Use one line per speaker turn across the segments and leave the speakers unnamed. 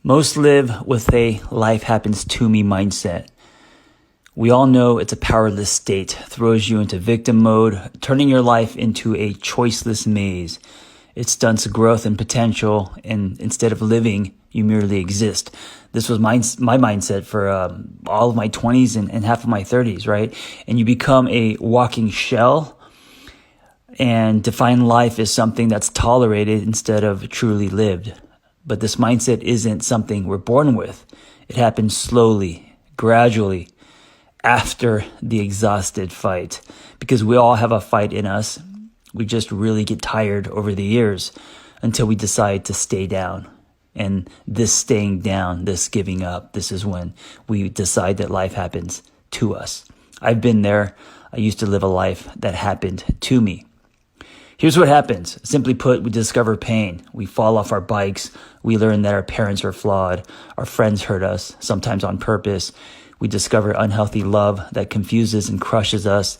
Most live with a life happens to me mindset. We all know it's a powerless state, throws you into victim mode, turning your life into a choiceless maze. It stunts growth and potential, and instead of living, you merely exist. This was my mindset for all of my 20s and half of my 30s, right? And you become a walking shell and define life as something that's tolerated instead of truly lived. But this mindset isn't something we're born with. It happens slowly, gradually, after the exhausted fight. Because we all have a fight in us. We just really get tired over the years until we decide to stay down. And this staying down, this giving up, this is when we decide that life happens to us. I've been there. I used to live a life that happened to me. Here's what happens. Simply put, we discover pain. We fall off our bikes. We learn that our parents are flawed. Our friends hurt us, sometimes on purpose. We discover unhealthy love that confuses and crushes us.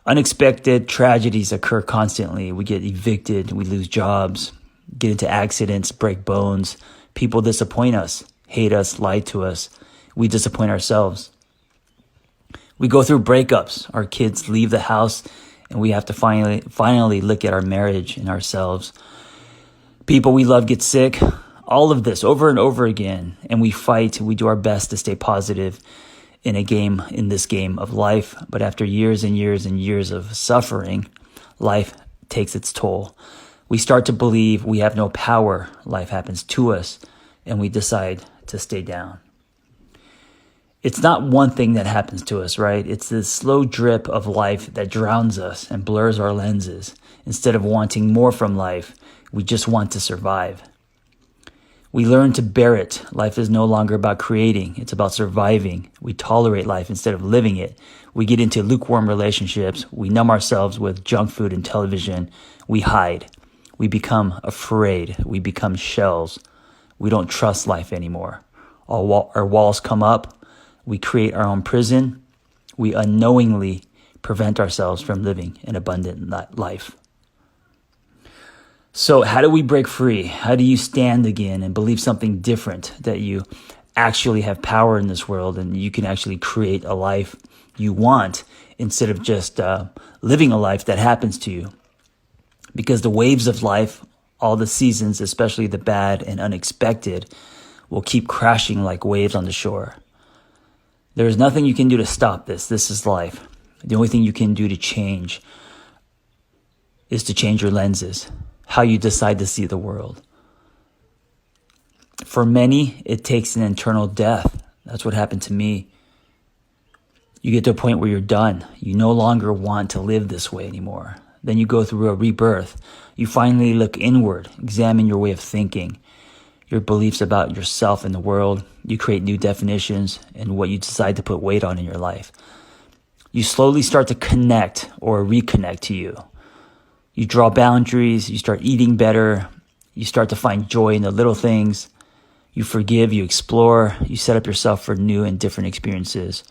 Unexpected tragedies occur constantly. We get evicted. We lose jobs, get into accidents, break bones. People disappoint us, hate us, lie to us. We disappoint ourselves. We go through breakups. Our kids leave the house, and we have to finally look at our marriage and ourselves. People we love get sick. All of this over and over again. And we fight. We do our best to stay positive in this game of life. But after years and years and years of suffering, life takes its toll. We start to believe we have no power. Life happens to us, and we decide to stay down. It's not one thing that happens to us, right? It's this slow drip of life that drowns us and blurs our lenses. Instead of wanting more from life, we just want to survive. We learn to bear it. Life is no longer about creating. It's about surviving. We tolerate life instead of living it. We get into lukewarm relationships. We numb ourselves with junk food and television. We hide. We become afraid. We become shells. We don't trust life anymore. Our walls come up. We create our own prison. We unknowingly prevent ourselves from living an abundant life. So how do we break free? How do you stand again and believe something different, that you actually have power in this world and you can actually create a life you want instead of just living a life that happens to you? Because the waves of life, all the seasons, especially the bad and unexpected, will keep crashing like waves on the shore. There is nothing you can do to stop this. This is life. The only thing you can do to change is to change your lenses, how you decide to see the world. For many, it takes an internal death. That's what happened to me. You get to a point where you're done. You no longer want to live this way anymore. Then you go through a rebirth. You finally look inward, examine your way of thinking, your beliefs about yourself and the world. You create new definitions and what you decide to put weight on in your life. You slowly start to connect or reconnect to you. You draw boundaries. You start eating better. You start to find joy in the little things. You forgive. You explore. You set up yourself for new and different experiences.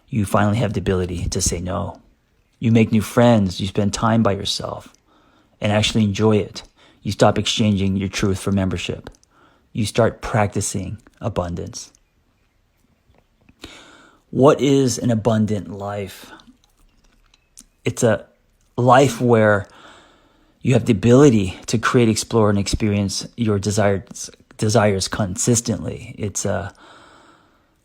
You finally have the ability to say no. You make new friends. You spend time by yourself and actually enjoy it. You stop exchanging your truth for membership. You start practicing abundance. What is an abundant life? It's a life where you have the ability to create, explore, and experience your desires consistently. It's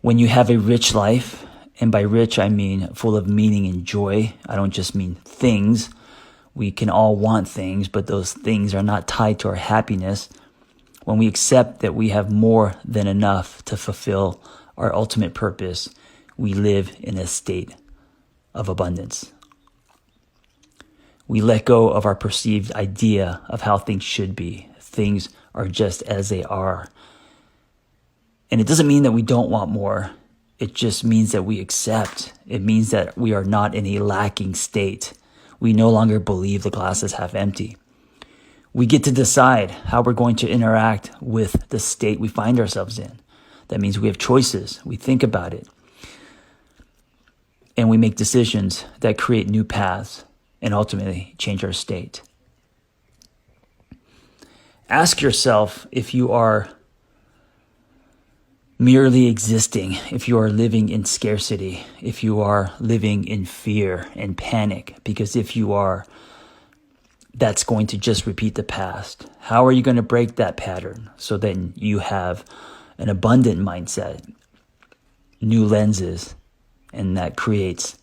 when you have a rich life, and by rich I mean full of meaning and joy. I don't just mean things. We can all want things, but those things are not tied to our happiness. When we accept that we have more than enough to fulfill our ultimate purpose, we live in a state of abundance. We let go of our perceived idea of how things should be. Things are just as they are. And it doesn't mean that we don't want more. It just means that we accept. It means that we are not in a lacking state. We no longer believe the glass is half empty. We get to decide how we're going to interact with the state we find ourselves in. That means we have choices. We think about it. And we make decisions that create new paths and ultimately change our state. Ask yourself if you are merely existing, if you are living in scarcity, if you are living in fear and panic, because if you are, that's going to just repeat the past. How are you going to break that pattern so then you have an abundant mindset, new lenses, and that creates